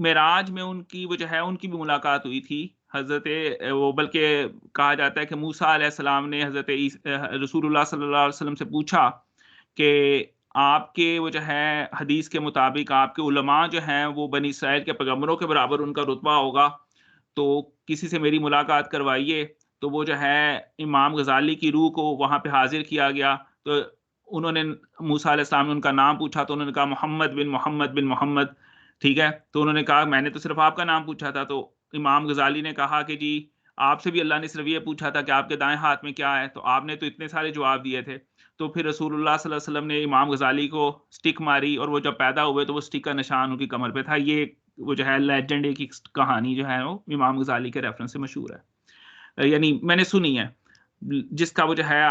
معراج میں ان کی وہ جو ہے ان کی بھی ملاقات ہوئی تھی حضرت وہ، بلکہ کہا جاتا ہے کہ موسیٰ علیہ السلام نے حضرت رسول اللہ صلی اللہ علیہ وسلم سے پوچھا کہ آپ کے وہ جو ہے حدیث کے مطابق آپ کے علماء جو ہیں وہ بنی اسرائیل کے پیغمبروں کے برابر ان کا رتبہ ہوگا، تو کسی سے میری ملاقات کروائیے. تو وہ جو ہے امام غزالی کی روح کو وہاں پہ حاضر کیا گیا. تو انہوں نے موسیٰ علیہ السلام نے ان کا نام پوچھا تو انہوں نے کہا محمد بن محمد بن محمد. ٹھیک ہے، تو انہوں نے کہا میں نے تو صرف آپ کا نام پوچھا تھا. تو امام غزالی نے کہا کہ جی آپ سے بھی اللہ نے صرف یہ پوچھا تھا کہ آپ کے دائیں ہاتھ میں کیا ہے، تو آپ نے تو اتنے سارے جواب دیے تھے. تو پھر رسول اللہ صلی اللہ علیہ وسلم نے امام غزالی کو سٹک ماری، اور وہ جب پیدا ہوئے تو وہ سٹک کا نشان ان کی کمر پہ تھا. یہ وہ جو ہے لیجنڈ ایک کہانی جو ہے وہ امام غزالی کے ریفرنس سے مشہور ہے، یعنی میں نے سنی ہے، جس کا وہ جو ہے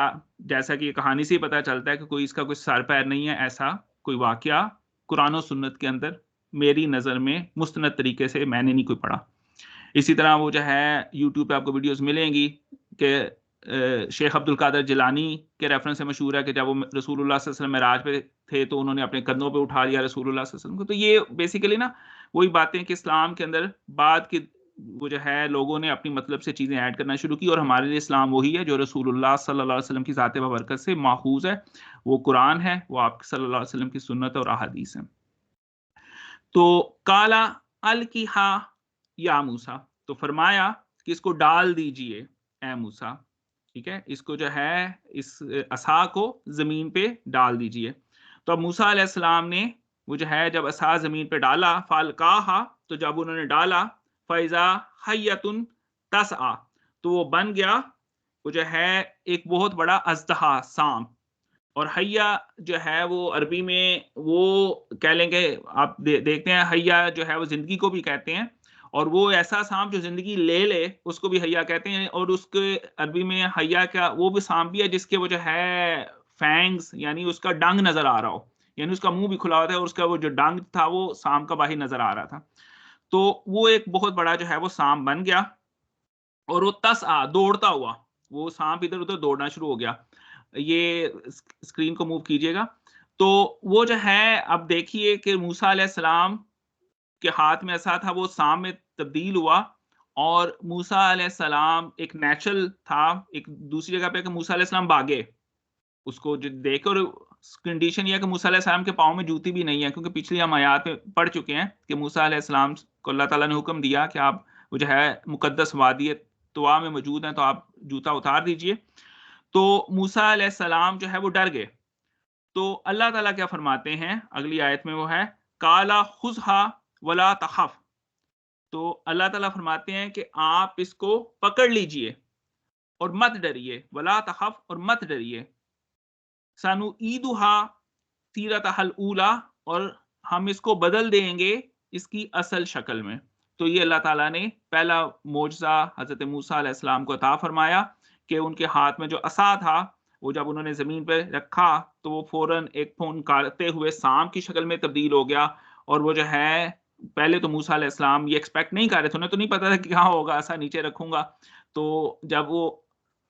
جیسا کہ یہ کہانی سے ہی پتہ چلتا ہے کہ کوئی اس کا کوئی سر پیر نہیں ہے. ایسا کوئی واقعہ قرآن و سنت کے اندر میری نظر میں مستند طریقے سے میں نے نہیں کوئی پڑھا. اسی طرح وہ جو ہے یوٹیوب پہ آپ کو ویڈیوز ملیں گی کہ شیخ عبد القادر جیلانی کے ریفرنس سے مشہور ہے کہ جب وہ رسول اللہ صلی اللہ علیہ وسلم معراج پہ تھے تو انہوں نے اپنے کندھوں پہ اٹھا لیا رسول اللہ صلی اللہ علیہ وسلم کو. تو یہ بیسیکلی نا وہی باتیں کہ اسلام کے اندر بعد کے وہ جو ہے لوگوں نے اپنی مطلب سے چیزیں ایڈ کرنا شروع کی، اور ہمارے لیے اسلام وہی ہے جو رسول اللہ صلی اللہ علیہ وسلم کی ذات بابرکت سے ماخوذ ہے. وہ قرآن ہے، وہ آپ صلی اللہ علیہ وسلم کی سنت اور احادیث ہیں. تو کالا الکیہا یا موسیٰ، تو فرمایا کہ اس کو ڈال دیجئے اے موسیٰ. ٹھیک ہے، اس کو جو ہے اس عصا کو زمین پہ ڈال دیجئے. تو اب موسیٰ علیہ السلام نے وہ جو ہے جب عصا زمین پہ ڈالا فالقاہا، تو جب انہوں نے ڈالا فَإِذَا حَيَّةٌ تَسْعَىٰ، تو وہ بن گیا وہ جو ہے ایک بہت بڑا اژدہا، سانپ. اور حیا جو ہے وہ عربی میں وہ کہہ لیں گے آپ دیکھتے ہیں حیا جو ہے وہ زندگی کو بھی کہتے ہیں، اور وہ ایسا سانپ جو زندگی لے لے اس کو بھی حیا کہتے ہیں. اور اس کے عربی میں حیا کا وہ بھی سانپ بھی ہے جس کے وہ جو ہے فینگز، یعنی اس کا ڈنگ نظر آ رہا ہو، یعنی اس کا منہ بھی کھلا ہوتا ہے اور اس کا وہ جو ڈنگ تھا وہ سانپ کا باہر نظر آ رہا تھا. تو وہ ایک بہت بڑا جو ہے وہ سانپ بن گیا، اور وہ تسعا دوڑتا ہوا، وہ سانپ ادھر ادھر دوڑنا شروع ہو گیا. یہ اسکرین کو موو کیجئے گا. تو وہ جو ہے اب دیکھیے کہ موسیٰ علیہ السلام کے ہاتھ میں ایسا تھا، وہ سانپ میں تبدیل ہوا. اور موسیٰ علیہ السلام ایک نیچرل تھا ایک دوسری جگہ پہ کہ موسیٰ علیہ السلام بھاگے اس کو جو دیکھ کر. کنڈیشن یہ ہے کہ موسیٰ علیہ السلام کے پاؤں میں جوتی بھی نہیں ہے، کیونکہ پچھلی ہم آیات میں پڑھ چکے ہیں کہ موسیٰ علیہ السلام کو اللہ تعالیٰ نے حکم دیا کہ آپ وہ جو ہے مقدس وادی طوا میں موجود ہیں تو آپ جوتا اتار دیجئے. تو موسیٰ علیہ السلام جو ہے وہ ڈر گئے. تو اللہ تعالیٰ کیا فرماتے ہیں اگلی آیت میں، وہ ہے کالا خذھا ولا تخف. تو اللہ تعالیٰ فرماتے ہیں کہ آپ اس کو پکڑ لیجئے اور مت ڈریے، ولا تخف اور مت ڈریے. سنعیدھا سیرتھا الاولی، اور ہم اس کو بدل دیں گے اس کی اصل شکل میں. تو یہ اللہ تعالیٰ نے پہلا معجزہ حضرت موسیٰ علیہ السلام کو عطا فرمایا کہ ان کے ہاتھ میں جو عصا تھا وہ جب انہوں نے زمین پہ رکھا تو وہ فوراً ایک پھونکارتے ہوئے سانپ کی شکل میں تبدیل ہو گیا. اور وہ جو ہے پہلے تو موسیٰ علیہ السلام یہ ایکسپیکٹ نہیں کر رہے تھے، انہیں تو نہیں پتا تھا کہ کہاں ہوگا، عصا نیچے رکھوں گا. تو جب وہ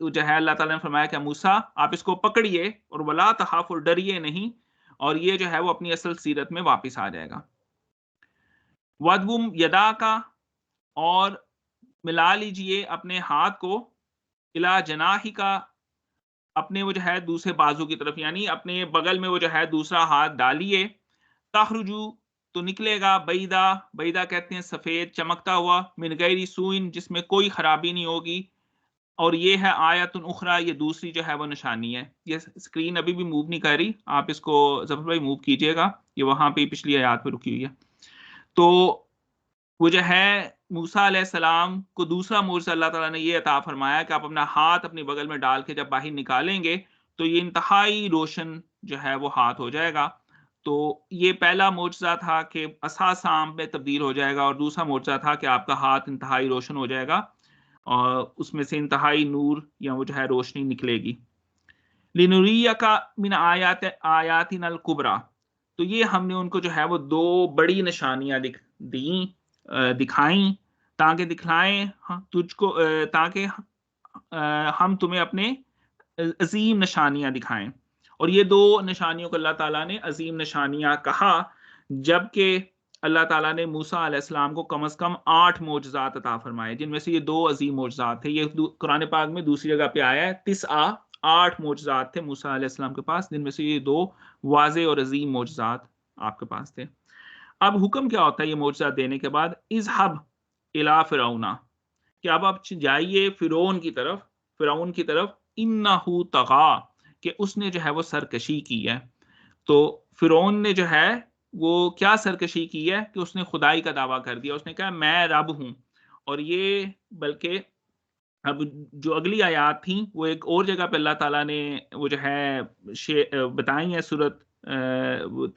جو ہے اللہ تعالیٰ نے فرمایا کہ موسیٰ آپ اس کو پکڑیے اور ولا تخاف، اور ڈریے نہیں، اور یہ جو ہے وہ اپنی اصل سیرت میں واپس آ جائے گا. وَدْوُمْ یَدَاکَ، اور ملا لیجئے اپنے ہاتھ کو، اِلیٰ جَنَاحِکَ، اپنے وہ جو ہے دوسرے بازو کی طرف، یعنی اپنے بغل میں وہ جو ہے دوسرا ہاتھ ڈالیے. تخرجو، تو نکلے گا، بیدا، بیدا کہتے ہیں سفید چمکتا ہوا، من غیر سوء، جس میں کوئی خرابی نہیں ہوگی. اور یہ ہے آیت اخری، یہ دوسری جو ہے وہ نشانی ہے. یہ اسکرین ابھی بھی موو نہیں کر رہی، آپ اس کو ظفر بھائی موو کیجئے گا، یہ وہاں پہ پچھلی آیات پہ رکی ہوئی ہے. تو وہ جو ہے موسیٰ علیہ السلام کو دوسرا معجزہ اللہ تعالیٰ نے یہ عطا فرمایا کہ آپ اپنا ہاتھ اپنی بغل میں ڈال کے جب باہر نکالیں گے تو یہ انتہائی روشن جو ہے وہ ہاتھ ہو جائے گا. تو یہ پہلا معجزہ تھا کہ عصا سانپ میں تبدیل ہو جائے گا، اور دوسرا معجزہ تھا کہ آپ کا ہاتھ انتہائی روشن ہو جائے گا اور اس میں سے انتہائی نور یا وہ جو ہے روشنی نکلے گی. لِنُرِيَّكَ مِنْ آیَاتِنَا الْكُبْرَى، تو یہ ہم نے ان کو جو ہے وہ دو بڑی نشانیاں دکھائیں تاکہ دکھلائیں تجھ کو، تاکہ ہم تمہیں اپنے عظیم نشانیاں دکھائیں. اور یہ دو نشانیوں کو اللہ تعالیٰ نے عظیم نشانیاں کہا، جبکہ اللہ تعالیٰ نے موسیٰ علیہ السلام کو کم از کم 8 معجزات عطا فرمائے، جن میں سے یہ 2 عظیم معجزات تھے۔ یہ قرآن پاک میں دوسری جگہ پہ آیا ہے، 8 معجزات تھے موسیٰ علیہ السلام کے پاس، جن میں سے یہ 2 واضح اور عظیم معجزات آپ کے پاس تھے۔ اب حکم کیا ہوتا ہے یہ معجزات دینے کے بعد؟ اذهب الی فرعون، کہ اب آپ جائیے فرعون کی طرف، انہ طغی، کہ اس نے جو ہے وہ سرکشی کی ہے۔ تو فرعون نے جو ہے وہ کیا سرکشی کی ہے کہ اس نے خدائی کا دعویٰ کر دیا، اس نے کہا میں رب ہوں۔ اور یہ بلکہ اب جو اگلی آیات تھیں وہ ایک اور جگہ پہ اللہ تعالیٰ نے وہ جو ہے بتائی ہیں، سورت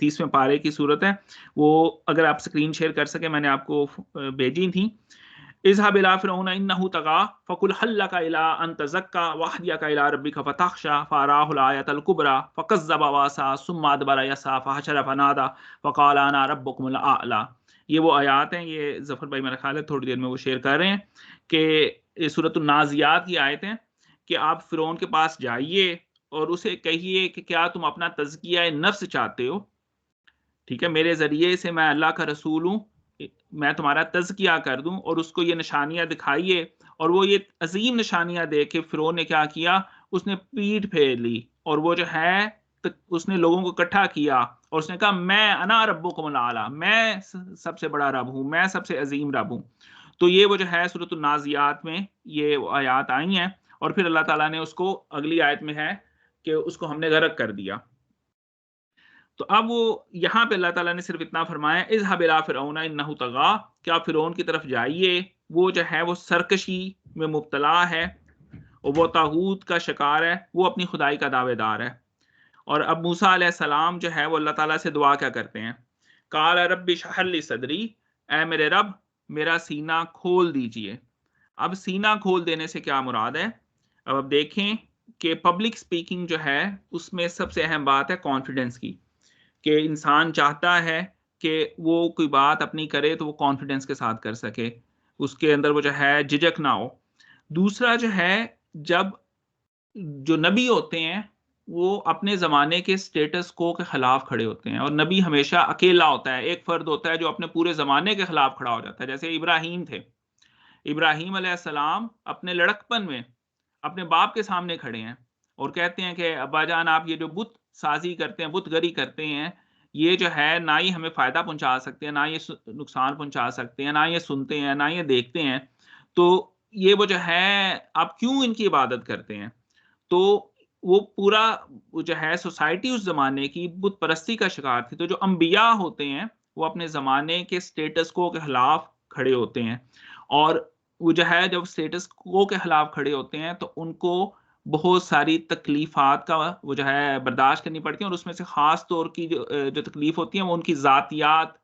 30ویں پارے کی صورت ہے وہ، اگر آپ سکرین شیئر کر سکیں، میں نے آپ کو بھیجی تھیں۔ اذهب الى فرعون انه طغى فقل هل لك الى ان تزكى واهديك الى ربك فتخشى فاراه الايه الكبرى فكذب وعصى ثم ادبر يسعى فحشر فنادى فقال انا ربكم الاعلى۔ یہ وہ آیات ہیں، یہ ظفر بھائی میرا خیال ہے تھوڑی دیر میں وہ شیئر کر رہے ہیں کہ یہ سورۃ النازعات کی آیت ہیں کہ آپ فرعون کے پاس جائیے اور اسے کہیے کہ کیا تم اپنا تزکیہ نفس چاہتے ہو؟ ٹھیک ہے، میرے ذریعے سے میں اللہ کا رسول ہوں، میں تمہارا تزکیہ کر دوں، اور اس کو یہ نشانیاں دکھائیے۔ اور وہ یہ عظیم نشانیاں دے کے فرعون نے کیا کیا؟ اس نے پیٹھ پھیر لی، اور وہ جو ہے اس نے لوگوں کو اکٹھا کیا، اور اس نے کہا میں انا ربکم الاعلی، میں سب سے بڑا رب ہوں، میں سب سے عظیم رب ہوں۔ تو یہ وہ جو ہے سورۃ النازعات میں یہ آیات آئی ہیں، اور پھر اللہ تعالیٰ نے اس کو اگلی آیت میں ہے کہ اس کو ہم نے غرق کر دیا۔ تو اب وہ یہاں پہ اللہ تعالیٰ نے صرف اتنا فرمایا اذهب الى فرعون انه طغى، کہ آپ فرعون کی طرف جائیے، وہ جو ہے وہ سرکشی میں مبتلا ہے، اور وہ طاغوت کا شکار ہے، وہ اپنی خدائی کا دعوے دار ہے۔ اور اب موسیٰ علیہ السلام جو ہے وہ اللہ تعالیٰ سے دعا کیا کرتے ہیں؟ قال رب اشرح لی صدری، اے میرے رب میرا سینہ کھول دیجئے۔ اب سینہ کھول دینے سے کیا مراد ہے؟ اب دیکھیں کہ پبلک سپیکنگ جو ہے اس میں سب سے اہم بات ہے کانفیڈنس کی، کہ انسان چاہتا ہے کہ وہ کوئی بات اپنی کرے تو وہ کانفیڈنس کے ساتھ کر سکے، اس کے اندر وہ جو ہے جھجک نہ ہو۔ دوسرا جو ہے، جب جو نبی ہوتے ہیں وہ اپنے زمانے کے سٹیٹس کو کے خلاف کھڑے ہوتے ہیں، اور نبی ہمیشہ اکیلا ہوتا ہے، ایک فرد ہوتا ہے جو اپنے پورے زمانے کے خلاف کھڑا ہو جاتا ہے۔ جیسے ابراہیم تھے، ابراہیم علیہ السلام اپنے لڑکپن میں اپنے باپ کے سامنے کھڑے ہیں اور کہتے ہیں کہ ابا جان آپ یہ جو بت سازی کرتے ہیں، بت گری کرتے ہیں، یہ جو ہے نہ ہی ہمیں فائدہ پہنچا سکتے ہیں، نہ یہ نقصان پہنچا سکتے ہیں، نہ یہ سنتے ہیں، نہ یہ دیکھتے ہیں، تو یہ وہ جو ہے آپ کیوں ان کی عبادت کرتے ہیں؟ تو وہ پورا وہ جو ہے سوسائٹی اس زمانے کی بت پرستی کا شکار تھی۔ تو جو انبیاء ہوتے ہیں وہ اپنے زمانے کے سٹیٹس کو کے خلاف کھڑے ہوتے ہیں، اور وہ جو ہے جب سٹیٹس کو کے خلاف کھڑے ہوتے ہیں تو ان کو بہت ساری تکلیفات کا وہ جو ہے برداشت کرنی پڑتی ہیں، اور اس میں سے خاص طور کی جو تکلیف ہوتی ہے وہ ان کی ذاتیات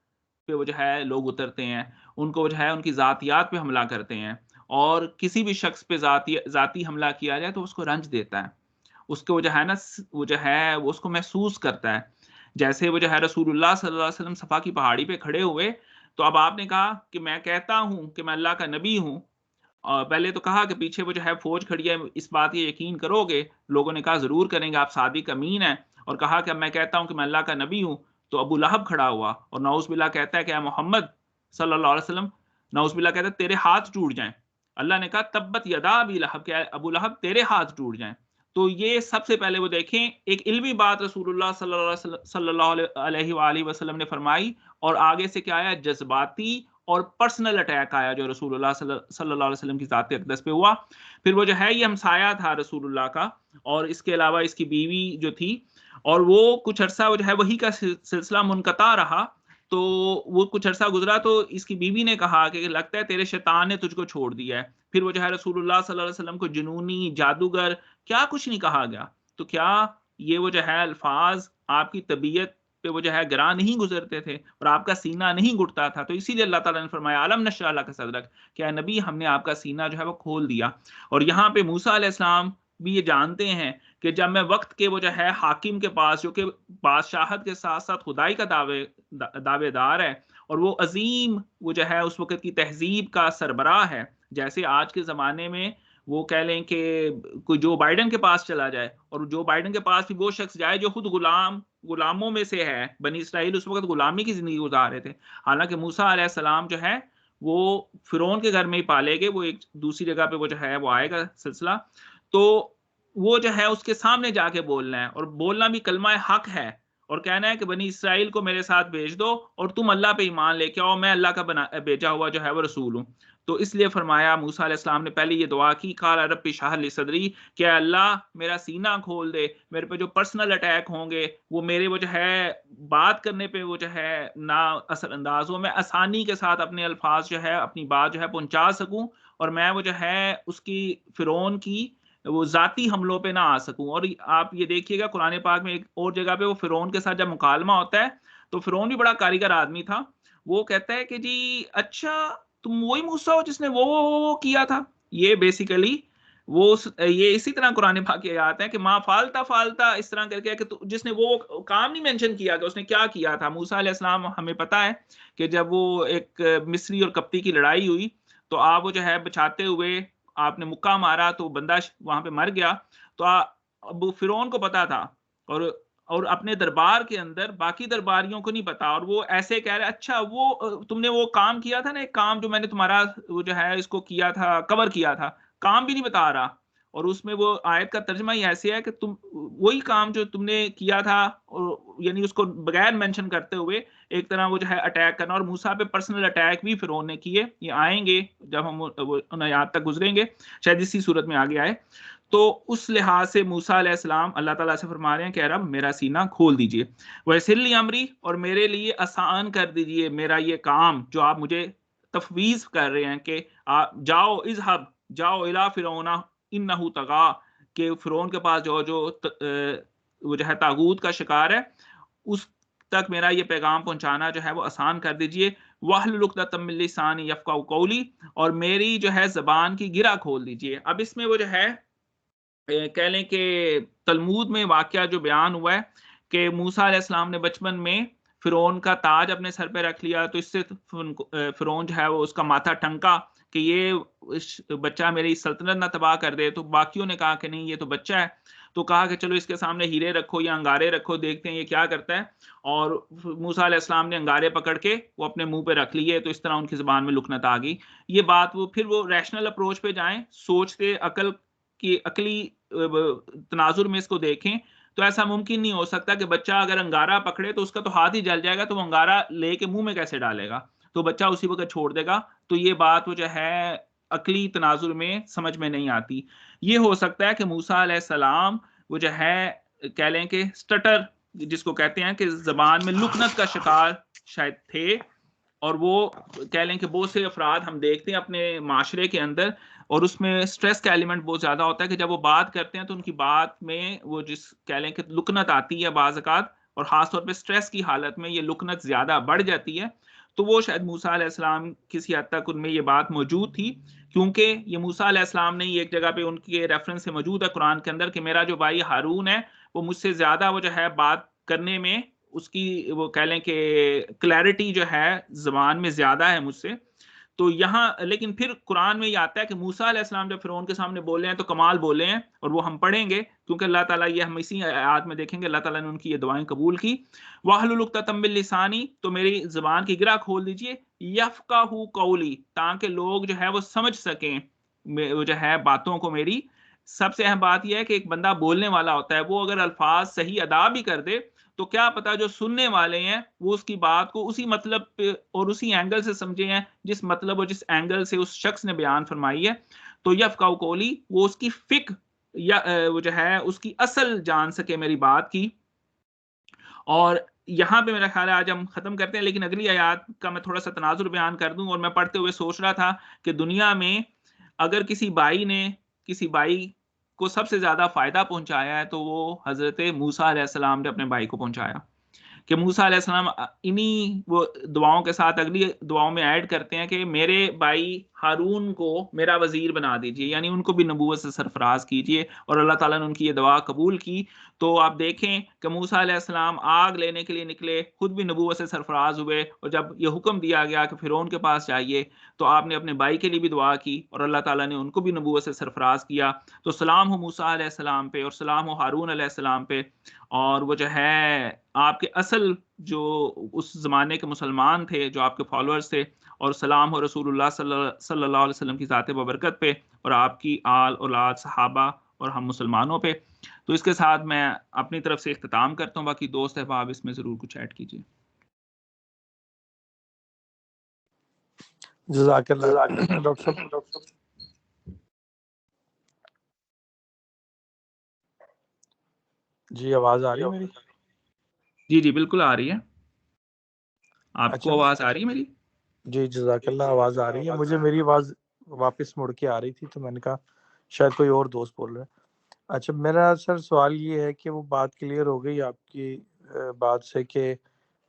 پہ وہ جو ہے لوگ اترتے ہیں، ان کو جو ہے ان کی ذاتیات پہ حملہ کرتے ہیں، اور کسی بھی شخص پہ ذاتی حملہ کیا جائے تو اس کو رنج دیتا ہے، اس کو وہ جو ہے نا وہ جو ہے وہ اس کو محسوس کرتا ہے۔ جیسے وہ جو ہے رسول اللہ صلی اللہ علیہ وسلم صفا کی پہاڑی پہ کھڑے ہوئے، تو اب آپ نے کہا کہ میں کہتا ہوں کہ میں اللہ کا نبی ہوں، اور پہلے تو کہا کہ پیچھے وہ جو ہے فوج کھڑی ہے، اس بات یہ یقین کرو گے؟ لوگوں نے کہا ضرور کریں گے، آپ صادق امین ہیں۔ اور کہا کہ اب میں کہتا ہوں کہ میں اللہ کا نبی ہوں، تو ابو لہب کھڑا ہوا اور نعوذ باللہ کہتا ہے کہ اے محمد صلی اللہ علیہ وسلم، نعوذ باللہ کہتا ہے تیرے ہاتھ ٹوٹ جائیں۔ اللہ نے کہا تبت یدا ابی لہب، کہ ابو لہب تیرے ہاتھ ٹوٹ جائیں۔ تو یہ سب سے پہلے وہ دیکھیں ایک علمی بات رسول اللہ صلی اللہ علیہ وآلہ وسلم نے فرمائی، اور آگے سے کیا آیا؟ جذباتی اور پرسنل اٹیک آیا جو رسول اللہ صلی اللہ علیہ وسلم کی ذات اقدس پہ ہوا۔ پھر وہ جو ہے یہ ہمسایہ تھا رسول اللہ کا، اور اس کے علاوہ اس کی بیوی جو تھی، اور وہ کچھ عرصہ وہ جو ہے وہی کا سلسلہ منقطع رہا، تو وہ کچھ عرصہ گزرا تو اس کی بیوی نے کہا کہ لگتا ہے تیرے شیطان نے تجھ کو چھوڑ دیا ہے۔ پھر وہ جو ہے رسول اللہ صلی اللہ علیہ وسلم کو جنونی، جادوگر، کیا کچھ نہیں کہا گیا۔ تو کیا یہ وہ جو ہے الفاظ آپ کی طبیعت پہ وہ جو ہے گراں نہیں گزرتے تھے اور آپ کا سینہ نہیں گھٹتا تھا؟ تو اسی لیے اللہ تعالیٰ نے فرمایا علم نشرح لک صدرک، کہ اے نبی ہم نے آپ کا سینہ جو ہے وہ کھول دیا۔ اور یہاں پہ موسیٰ علیہ السلام بھی یہ جانتے ہیں کہ جب میں وقت کے وہ جو ہے حاکم کے پاس، جو کہ بادشاہت کے ساتھ ساتھ خدائی کا دعوے دار ہے، اور وہ عظیم وہ جو ہے اس وقت کی تہذیب کا سربراہ ہے، جیسے آج کے زمانے میں وہ کہہ لیں کہ کوئی جو بائیڈن کے پاس چلا جائے، اور جو بائیڈن کے پاس بھی وہ شخص جائے جو خود غلام غلاموں میں سے ہے. بنی اسرائیل اس وقت غلامی کی زندگی گزار رہے تھے. حالانکہ موسیٰ علیہ السلام جو ہے وہ فرعون کے گھر میں ہی پالے گئے. وہ ایک دوسری جگہ پہ وہ جو ہے وہ آئے گا سلسلہ. تو وہ جو ہے اس کے سامنے جا کے بولنا ہے, اور بولنا بھی کلمہ حق ہے, اور کہنا ہے کہ بنی اسرائیل کو میرے ساتھ بھیج دو اور تم اللہ پہ ایمان لے کے آؤ, میں اللہ کا بھیجا ہوا جو ہے وہ رسول ہوں. تو اس لیے فرمایا موسیٰ علیہ السلام نے پہلے یہ دعا کی, قال رب اشرح لی صدری, کہ اللہ میرا سینہ کھول دے, میرے پہ جو پرسنل اٹیک ہوں گے وہ میرے وہ جو ہے بات کرنے پہ وہ جو ہے نا اثر انداز ہو, میں آسانی کے ساتھ اپنے الفاظ جو ہے اپنی بات جو ہے پہنچا سکوں, اور میں وہ جو ہے اس کی فرعون کی وہ ذاتی حملوں پہ نہ آ سکوں. اور آپ یہ دیکھیے گا قرآن پاک میں ایک اور جگہ پہ وہ فرعون کے ساتھ جب مکالمہ ہوتا ہے تو فرعون بھی بڑا کاریگر آدمی تھا. وہ کہتا ہے کہ جی اچھا تم وہی موسیٰ ہو جس نے وہ کیا تھا. یہ بیسیکلی وہ یہ اسی طرح قرآن پاک کی آیات ہے کہ ما فالتا اس طرح کر کے کہ جس نے وہ کام نہیں مینشن کیا کہ اس نے کیا کیا تھا. موسیٰ علیہ السلام ہمیں پتا ہے کہ جب وہ ایک مصری اور قبطی کی لڑائی ہوئی تو آپ وہ جو ہے بچاتے ہوئے آپ نے مکہ مارا تو بندہ وہاں پہ مر گیا. تو ابو فرعون کو پتا تھا, اور اپنے دربار کے اندر باقی درباریوں کو نہیں پتا, اور وہ ایسے کہہ رہے اچھا وہ تم نے وہ کام کیا تھا نا, ایک کام جو میں نے تمہارا وہ جو ہے اس کو کیا تھا, کور کیا تھا, کام بھی نہیں بتا رہا. اور اس میں وہ آیت کا ترجمہ ہی ایسے ہے کہ تم وہی کام جو تم نے کیا تھا, یعنی اس کو بغیر مینشن کرتے ہوئے ایک طرح وہ جو ہے اٹیک کرنا. اور موسیٰ پہ پرسنل اٹیک بھی فرعون نے کیے. یہ آئیں گے جب ہم ان آیات تک گزریں گے, شاید اسی صورت میں آگے آئے. تو اس لحاظ سے موسیٰ علیہ السلام اللہ تعالیٰ سے فرما رہے ہیں کہ رب میرا سینہ کھول دیجئے, وَيَسِّرْ لِي أَمْرِي, اور میرے لیے آسان کر دیجئے میرا یہ کام جو آپ مجھے تفویض کر رہے ہیں کہ جاؤ اذهب جاؤ الی فرعون انہ طغا, کہ فرعون کے پاس جو وہ جو ہے طاغوت کا شکار ہے اس تک میرا یہ پیغام پہنچانا جو ہے وہ آسان کر دیجئے. وَاحْلُلْ عُقْدَةً مِّن لِّسَانِي يَفْقَهُوا قَوْلِي, اور میری جو ہے زبان کی گرہ کھول دیجئے. اب اس میں وہ جو ہے کہہ لیں کہ تلمود میں واقعہ جو بیان ہوا ہے کہ موسیٰ علیہ السلام نے بچپن میں فرعون کا تاج اپنے سر پہ رکھ لیا, تو اس سے فرعون جو ہے وہ اس کا ماتھا ٹھنکا کہ یہ بچہ میری سلطنت نہ تباہ کر دے. تو باقیوں نے کہا کہ نہیں یہ تو بچہ ہے, تو کہا کہ چلو اس کے سامنے ہیرے رکھو یا انگارے رکھو, دیکھتے ہیں یہ کیا کرتا ہے. اور موسیٰ علیہ السلام نے انگارے پکڑ کے وہ اپنے منہ پہ رکھ لیے, تو اس طرح ان کی زبان میں لکنت آ گئی. یہ بات وہ پھر وہ ریشنل اپروچ پہ جائیں, سوچتے عقل کی عقلی تناظر میں اس کو دیکھیں, تو ایسا ممکن نہیں ہو سکتا کہ بچہ اگر انگارہ پکڑے تو اس کا تو ہاتھ ہی جل جائے گا, تو وہ انگارہ لے کے منہ میں کیسے ڈالے گا, تو بچہ اسی وقت چھوڑ دے گا. تو یہ بات وہ جو ہے عقلی تناظر میں سمجھ میں نہیں آتی. یہ ہو سکتا ہے کہ موسیٰ علیہ السلام وہ جو ہے کہہ لیں کہ سٹٹر جس کو کہتے ہیں کہ زبان میں لکنت کا شکار شاید تھے, اور وہ کہہ لیں کہ بہت سے افراد ہم دیکھتے ہیں اپنے معاشرے کے اندر, اور اس میں سٹریس کا ایلیمنٹ بہت زیادہ ہوتا ہے کہ جب وہ بات کرتے ہیں تو ان کی بات میں وہ جس کہہ لیں کہ لکنت آتی ہے بعض اوقات, اور خاص طور پہ سٹریس کی حالت میں یہ لکنت زیادہ بڑھ جاتی ہے. تو وہ شاید موسیٰ علیہ السلام کسی حد تک ان میں یہ بات موجود تھی, کیونکہ یہ موسیٰ علیہ السلام نے ایک جگہ پہ ان کے ریفرنس سے موجود ہے قرآن کے اندر کہ میرا جو بھائی ہارون ہے وہ مجھ سے زیادہ وہ جو ہے بات کرنے میں اس کی وہ کہہ لیں کہ کلیئرٹی جو ہے زبان میں زیادہ ہے مجھ سے. تو یہاں لیکن پھر قرآن میں یہ آتا ہے کہ موسیٰ علیہ السلام جب فرعون کے سامنے بولے ہیں تو کمال بولے ہیں, اور وہ ہم پڑھیں گے کیونکہ اللہ تعالیٰ یہ ہم اسی آیات میں دیکھیں گے اللہ تعالیٰ نے ان کی یہ دعائیں قبول کی. وَاحْلُلْ عُقْدَةً مِّن لِّسَانِي, تو میری زبان کی گرہ کھول دیجئے, یفقہوا قولی, تاکہ لوگ جو ہے وہ سمجھ سکیں وہ جو ہے باتوں کو میری. سب سے اہم بات یہ ہے کہ ایک بندہ بولنے والا ہوتا ہے, وہ اگر الفاظ صحیح ادا بھی کر دے تو کیا پتا جو سننے والے ہیں وہ اس کی بات کو اسی مطلب پہ اور اسی اینگل سے سمجھے ہیں جس مطلب اور جس اینگل سے اس شخص نے بیان فرمائی ہے. تو یفقہوا قولی, وہ اس کی فقہ یا وہ جو ہے اس کی اصل جان سکے میری بات کی. اور یہاں پہ میرا خیال ہے آج ہم ختم کرتے ہیں, لیکن اگلی آیات کا میں تھوڑا سا تناظر بیان کر دوں. اور میں پڑھتے ہوئے سوچ رہا تھا کہ دنیا میں اگر کسی بھائی نے کسی بھائی کو سب سے زیادہ فائدہ پہنچایا ہے تو وہ حضرت موسیٰ علیہ السلام نے اپنے بھائی کو پہنچایا. کہ موسیٰ علیہ السلام انہی وہ دعاؤں کے ساتھ اگلی دعاؤں میں ایڈ کرتے ہیں کہ میرے بھائی ہارون کو میرا وزیر بنا دیجئے, یعنی ان کو بھی نبوت سے سرفراز کیجئے, اور اللہ تعالیٰ نے ان کی یہ دعا قبول کی. تو آپ دیکھیں کہ موسیٰ علیہ السلام آگ لینے کے لیے نکلے, خود بھی نبوت سے سرفراز ہوئے, اور جب یہ حکم دیا گیا کہ فرعون کے پاس جائیے تو آپ نے اپنے بھائی کے لیے بھی دعا کی, اور اللہ تعالیٰ نے ان کو بھی نبوت سے سرفراز کیا. تو سلام ہو موسیٰ علیہ السلام پہ, اور سلام ہو ہارون علیہ السلام پہ, اور وہ جو ہے آپ کے اصل جو اس زمانے کے مسلمان تھے، جو آپ کے فالوورز تھے، اور سلام ہو رسول اللہ صلی اللہ علیہ وسلم کی ذات ببرکت پہ، اور آپ کی آل اولاد صحابہ اور ہم مسلمانوں پہ. تو اس کے ساتھ میں اپنی طرف سے اختتام کرتا ہوں. باقی دوست احباب اس میں ضرور کچھ ایڈ کیجیے. جزاک اللہ ڈاکٹر صاحب. جی آواز آ رہی ہے میری؟ جی جی بالکل آ رہی ہے. آپ اچھا. کو آواز آ رہی ہے میری؟ جی جزاک اللہ آواز آ رہی ہے مجھے. میری آواز واپس مڑ کے آ رہی تھی تو میں نے کہا شاید کوئی اور دوست بول رہے ہیں. اچھا میرا سر سوال یہ ہے کہ وہ بات کلیئر ہو گئی آپ کی بات سے کہ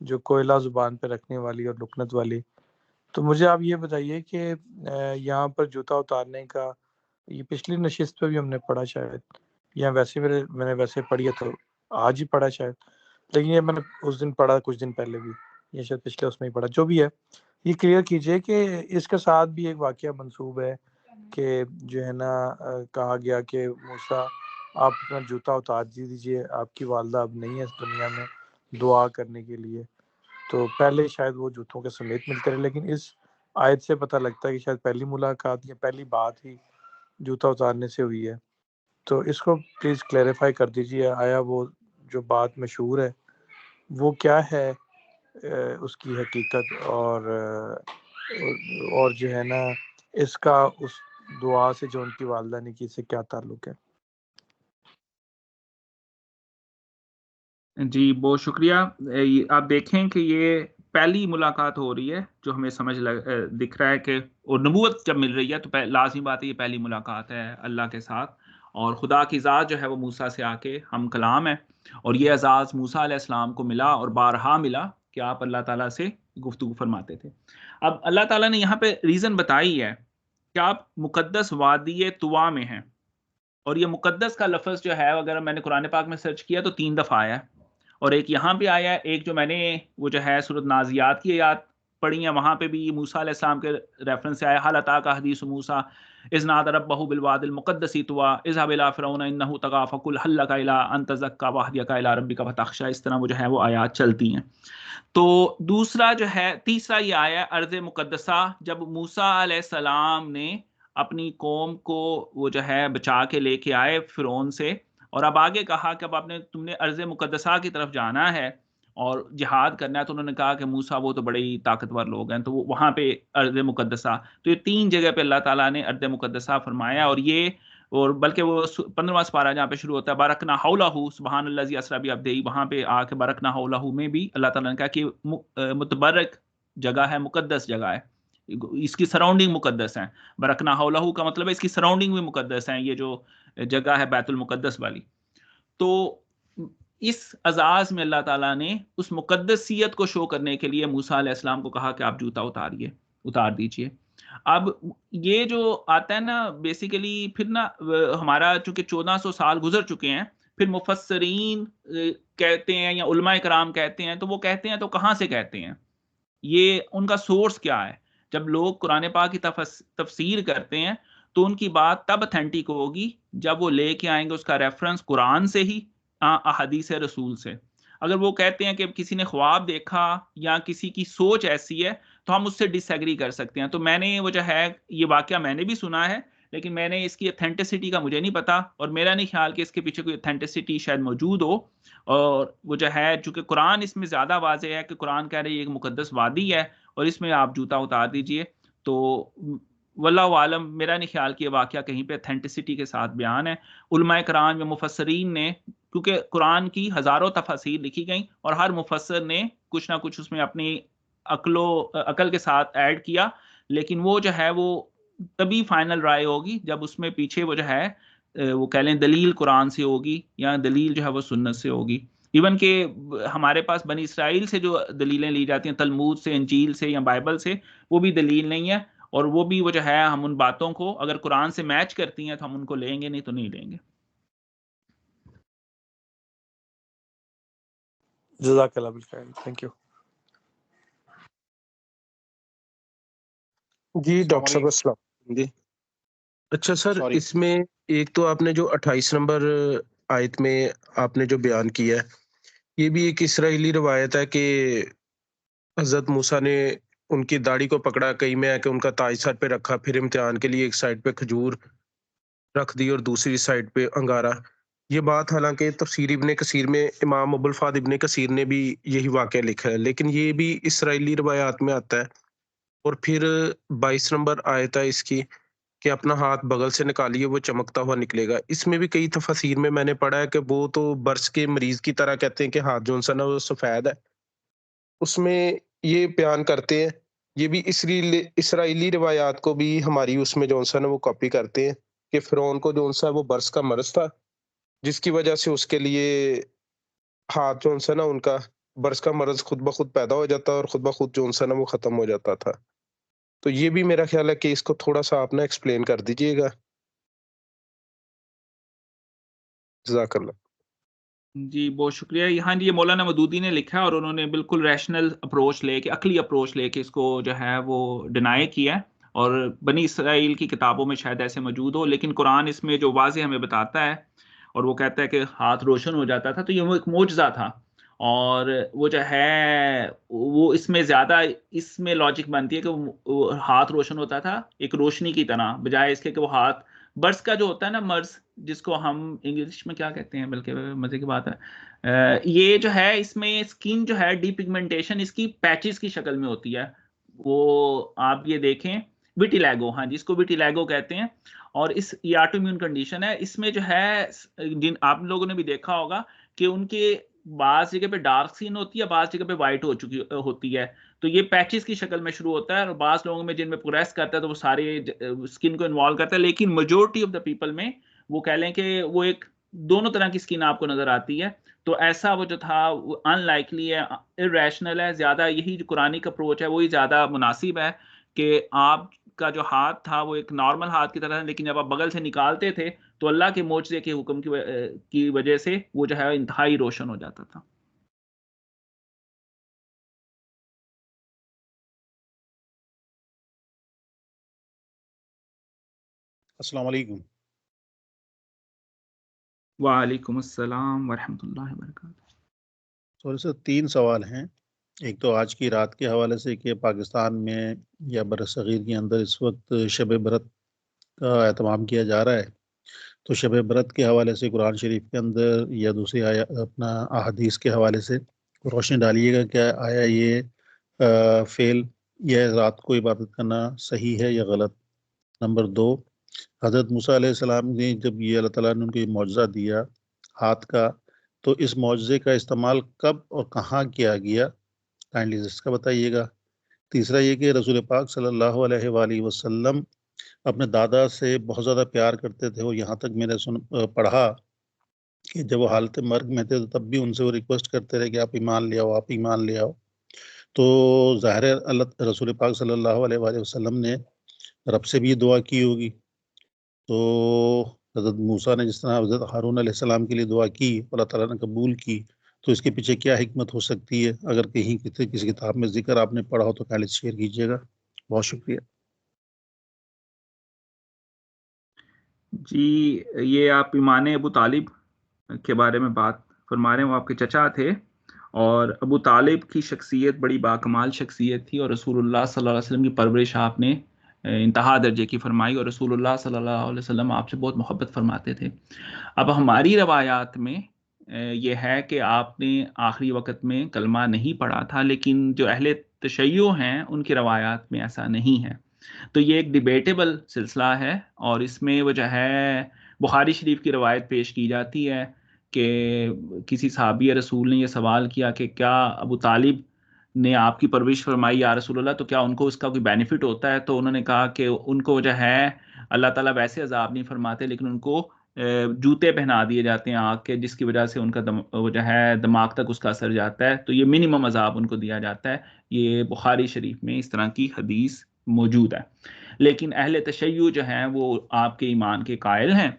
جو کوئلہ زبان پہ رکھنے والی اور لکنت والی. تو مجھے آپ یہ بتائیے کہ یہاں پر جوتا اتارنے کا یہ پچھلی نشست پہ بھی ہم نے پڑھا شاید، یا ویسے میں نے ویسے پڑھی ہے تو آج ہی پڑھا شاید، لیکن یہ میں نے اس دن پڑھا کچھ دن پہلے بھی، یہ شاید پچھلے اس میں ہی پڑھا. جو بھی ہے یہ کلیئر کیجئے کہ اس کے ساتھ بھی ایک واقعہ منسوب ہے کہ جو ہے نا کہا گیا کہ موسیٰ آپ اپنا جوتا اتار دیجئے، آپ کی والدہ اب نہیں ہے اس دنیا میں دعا کرنے کے لیے. تو پہلے شاید وہ جوتوں کے سمیت ملتے رہے، لیکن اس آیت سے پتہ لگتا ہے کہ شاید پہلی ملاقات یا پہلی بات ہی جوتا اتارنے سے ہوئی ہے. تو اس کو پلیز کلیریفائی کر دیجئے، آیا وہ جو بات مشہور ہے وہ کیا ہے اس کی حقیقت، اور جو ہے نا اس کا اس دعا سے جو ان کی والدہ نے کی سے کیا تعلق ہے؟ جی بہت شکریہ. آپ دیکھیں کہ یہ پہلی ملاقات ہو رہی ہے جو ہمیں دکھ رہا ہے کہ اور نبوت جب مل رہی ہے تو لازمی بات ہے یہ پہلی ملاقات ہے اللہ کے ساتھ، اور خدا کی ذات جو ہے وہ موسیٰ سے آ کے ہم کلام ہے، اور یہ اعزاز موسیٰ علیہ السلام کو ملا اور بارہا ملا کہ آپ اللہ تعالیٰ سے گفتگو فرماتے تھے. اب اللہ تعالیٰ نے یہاں پہ ریزن بتائی ہے کہ آپ مقدس وادی طوا میں ہیں، اور یہ مقدس کا لفظ جو ہے اگر میں نے قرآن پاک میں سرچ کیا تو 3 دفعہ آیا ہے، اور ایک یہاں پہ آیا ہے، ایک جو میں نے وہ جو ہے سورۃ نازیات کی آیات پڑھی ہیں وہاں پہ بھی موسیٰ علیہ السلام کے ریفرنس سے آیا، حل اتاک حدیث موسیٰ اذ نادى ربه بالواد المقدس طوى اذهب الى فرعون انه طغى فقل هل لك الى ان تزكى واهديك الى ربك فتخشى. اس طرح وہ جو ہے وہ آیات چلتی ہیں. تو دوسرا جو ہے تیسرا یہ آیا ارض مقدسہ، جب موسیٰ علیہ السلام نے اپنی قوم کو وہ جو ہے بچا کے لے کے آئے فرعون سے، اور اب آگے کہا کہ اب تم نے ارض مقدسہ کی طرف جانا ہے اور جہاد کرنا ہے، تو انہوں نے کہا کہ موسیٰ وہ تو بڑے ہی طاقتور لوگ ہیں، تو وہاں پہ ارض مقدسہ. تو یہ 3 جگہ پہ اللہ تعالیٰ نے ارض مقدسہ فرمایا، اور یہ اور بلکہ وہ 15واں سپارہ جہاں پہ شروع ہوتا ہے بارکنا حولہ سبحان الذی اسری بعبدہ، وہاں پہ آ کے بارکنا حولہ میں بھی اللہ تعالیٰ نے کہا کہ متبرک جگہ ہے، مقدس جگہ ہے، اس کی سراؤنڈنگ مقدس ہیں. برکنا حولہ کا مطلب ہے اس کی سراؤنڈنگ بھی مقدس ہیں، یہ جو جگہ ہے بیت المقدس والی. تو اس اعزاز میں اللہ تعالیٰ نے اس مقدسیت کو شو کرنے کے لیے موسیٰ علیہ السلام کو کہا کہ آپ جوتا اتار دیجئے. اب یہ جو آتا ہے نا بیسیکلی پھر نا ہمارا چونکہ 1400 سال گزر چکے ہیں، پھر مفسرین کہتے ہیں یا علماء کرام کہتے ہیں، تو وہ کہتے ہیں تو کہاں سے کہتے ہیں، یہ ان کا سورس کیا ہے. جب لوگ قرآن پاک کی تفسیر کرتے ہیں تو ان کی بات تب اتھینٹک ہوگی جب وہ لے کے آئیں گے اس کا ریفرنس قرآن سے ہی احادیث رسول سے. اگر وہ کہتے ہیں کہ کسی نے خواب دیکھا یا کسی کی سوچ ایسی ہے تو ہم اس سے ڈس ایگری کر سکتے ہیں. تو میں نے وہ جو ہے یہ واقعہ میں نے بھی سنا ہے، لیکن میں نے اس کی اتھینٹسٹی کا مجھے نہیں پتا، اور میرا نہیں خیال کہ اس کے پیچھے کوئی اتھینٹسٹی شاید موجود ہو. اور وہ جو ہے چونکہ قرآن اس میں زیادہ واضح ہے کہ قرآن کہہ رہی ہے ایک مقدس وادی ہے اور اس میں آپ جوتا اتار دیجئے. تو واللہ عالم میرا نہیں خیال کہ یہ واقعہ کہیں پہ اتھینٹسٹی کے ساتھ بیان ہے. علماء کرام یا مفسرین نے، کیونکہ قرآن کی ہزاروں تفاسیر لکھی گئیں اور ہر مفسر نے کچھ نہ کچھ اس میں اپنی عقل کے ساتھ ایڈ کیا، لیکن وہ جو ہے وہ تبھی فائنل رائے ہوگی جب اس میں پیچھے وہ جو ہے وہ کہہ لیں دلیل قرآن سے ہوگی یا دلیل جو ہے وہ سنت سے ہوگی. ایون کہ ہمارے پاس بنی اسرائیل سے جو دلیلیں لی جاتی ہیں تلمود سے، انجیل سے یا بائبل سے، وہ بھی دلیل نہیں ہے، اور وہ بھی وہ جو ہے ہم ان باتوں کو اگر قرآن سے میچ کرتی ہیں تو ہم ان کو لیں گے، نہیں تو نہیں لیں گے. جزاک اللہ بالخیر، تھینک یو. جی ڈاکٹر صاحب السلام. جی اچھا سر، اس میں ایک تو آپ نے جو 28 نمبر آیت میں آپ نے جو بیان کیا ہے، یہ بھی ایک اسرائیلی روایت ہے کہ حضرت موسیٰ نے ان کی داڑھی کو پکڑا، کئی میں ہے کہ ان کا تاج سر پہ رکھا، پھر امتحان کے لیے ایک سائڈ پہ کھجور رکھ دی اور دوسری سائڈ پہ انگارہ. یہ بات حالانکہ تفسیر ابن کثیر میں امام ابو الفاد ابن کثیر نے بھی یہی واقعہ لکھا ہے، لیکن یہ بھی اسرائیلی روایات میں آتا ہے. اور پھر 22 نمبر آیت ہے اس کی کہ اپنا ہاتھ بغل سے نکالیے وہ چمکتا ہوا نکلے گا. اس میں بھی کئی تفاسیر میں نے پڑھا ہے کہ وہ تو برس کے مریض کی طرح کہتے ہیں کہ ہاتھ جو سا نا وہ سفید ہے. اس میں یہ بیان کرتے ہیں، یہ بھی اسرائیلی روایات کو بھی ہماری اس میں جو سا نا وہ کاپی کرتے ہیں کہ فرعون کو جو سا وہ برس کا مرض تھا، جس کی وجہ سے اس کے لیے ہاتھ جو سا نا ان کا برس کا مرض خود بخود پیدا ہو جاتا اور خود بخود جو سا نا وہ ختم ہو جاتا تھا. تو یہ بھی میرا خیال ہے کہ اس کو تھوڑا سا آپ نے ایکسپلین کر دیجئے گا. جزاک اللہ. جی بہت شکریہ. ہاں جی، یہ مولانا مودودی نے لکھا ہے اور انہوں نے بالکل ریشنل اپروچ لے کے، عقلی اپروچ لے کے اس کو جو ہے وہ ڈینائی کیا ہے. اور بنی اسرائیل کی کتابوں میں شاید ایسے موجود ہو، لیکن قرآن اس میں جو واضح ہمیں بتاتا ہے اور وہ کہتا ہے کہ ہاتھ روشن ہو جاتا تھا، تو یہ وہ ایک معجزہ تھا. اور وہ جو ہے وہ اس میں زیادہ اس میں لاجک بنتی ہے کہ وہ ہاتھ روشن ہوتا تھا ایک روشنی کی طرح، بجائے اس کے کہ وہ ہاتھ برس کا جو ہوتا ہے نا، مرض جس کو ہم انگلش میں کیا کہتے ہیں، بلکہ مزے کی بات ہے، یہ جو ہے اس میں اسکن جو ہے ڈی پگمنٹیشن اس کی پیچز کی شکل میں ہوتی ہے. وہ آپ یہ دیکھیں، ویٹیلیگو، ہاں جی اس کو ویٹیلیگو کہتے ہیں. اور اس یہ آٹو امیون کنڈیشن ہے. اس میں جو ہے جن آپ لوگوں نے بھی دیکھا ہوگا کہ ان کے بعض جگہ پہ ڈارک سکن ہوتی ہے، بعض جگہ پہ وائٹ ہو چکی ہوتی ہے. تو یہ پیچز کی شکل میں شروع ہوتا ہے، اور بعض لوگوں میں جن میں پروگریس کرتا ہے تو وہ سارے اسکن کو انوالو کرتا ہے. لیکن میجورٹی آف دا پیپل میں وہ کہہ لیں کہ وہ ایک دونوں طرح کی اسکن آپ کو نظر آتی ہے. تو ایسا وہ جو تھا وہ ان لائکلی ہے، irrational ہے. زیادہ یہی جو قرآنک اپروچ ہے وہی زیادہ مناسب ہے کہ آپ کا جو ہاتھ تھا وہ ایک نارمل ہاتھ کی طرح ہے، لیکن جب آپ بغل سے نکالتے تھے تو اللہ کے معجزے کے حکم کی وجہ سے وہ جو ہے انتہائی روشن ہو جاتا تھا. السلام علیکم. وعلیکم السلام ورحمۃ اللہ وبرکاتہ. سوری سر، 3 سوال ہیں. ایک تو آج کی رات کے حوالے سے کہ پاکستان میں یا برصغیر کے اندر اس وقت شب برات کا اہتمام کیا جا رہا ہے، تو شب برات کے حوالے سے قرآن شریف کے اندر یا دوسری اپنا احادیث کے حوالے سے روشنی ڈالیے گا کہ آیا یہ فعل یا رات کو عبادت کرنا صحیح ہے یا غلط. نمبر 2، حضرت موسیٰ علیہ السلام نے جب یہ اللہ تعالیٰ نے ان کو یہ معجزہ دیا ہاتھ کا، تو اس معجزے کا استعمال کب اور کہاں کیا گیا، کائنڈلی اس کا بتائیے گا. تیسرا یہ کہ رسول پاک صلی اللہ علیہ وآلہ وسلم اپنے دادا سے بہت زیادہ پیار کرتے تھے، اور یہاں تک میں نے پڑھا کہ جب وہ حالت مرگ میں تھے تو تب بھی ان سے وہ ریکویسٹ کرتے رہے کہ آپ ایمان لے آؤ، آپ ایمان لے آؤ. تو ظاہر ہے اللہ رسول پاک صلی اللہ علیہ وآلہ وسلم نے رب سے بھی دعا کی ہوگی. تو حضرت موسیٰ نے جس طرح حضرت ہارون علیہ السلام کے لیے دعا کی، اللہ تعالیٰ نے قبول کی، تو اس کے پیچھے کیا حکمت ہو سکتی ہے؟ اگر کہیں کسی کتاب میں ذکر آپ نے پڑھا ہو تو پہلے شیئر کیجیے گا. بہت شکریہ. جی یہ آپ ایمان ابو طالب کے بارے میں بات فرما رہے ہیں، وہ آپ کے چچا تھے، اور ابو طالب کی شخصیت بڑی باکمال شخصیت تھی، اور رسول اللہ صلی اللہ علیہ وسلم کی پرورش آپ نے انتہا درجے کی فرمائی، اور رسول اللہ صلی اللہ علیہ وسلم آپ سے بہت محبت فرماتے تھے. اب ہماری روایات میں یہ ہے کہ آپ نے آخری وقت میں کلمہ نہیں پڑھا تھا، لیکن جو اہل تشیع ہیں ان کی روایات میں ایسا نہیں ہے. تو یہ ایک ڈیبیٹیبل سلسلہ ہے، اور اس میں وہ جو ہے بخاری شریف کی روایت پیش کی جاتی ہے کہ کسی صحابی رسول نے یہ سوال کیا کہ کیا ابو طالب نے آپ کی پرورش فرمائی یا رسول اللہ، تو کیا ان کو اس کا کوئی بینیفٹ ہوتا ہے؟ تو انہوں نے کہا کہ ان کو جو ہے اللہ تعالیٰ ویسے عذاب نہیں فرماتے، لیکن ان کو جوتے پہنا دیے جاتے ہیں آگ کے، جس کی وجہ سے ان کا وہ جو ہے دماغ تک اس کا اثر جاتا ہے. تو یہ منیمم عذاب ان کو دیا جاتا ہے. یہ بخاری شریف میں اس طرح کی حدیث موجود ہے. لیکن اہل تشیع جو ہیں وہ آپ کے ایمان کے قائل ہیں،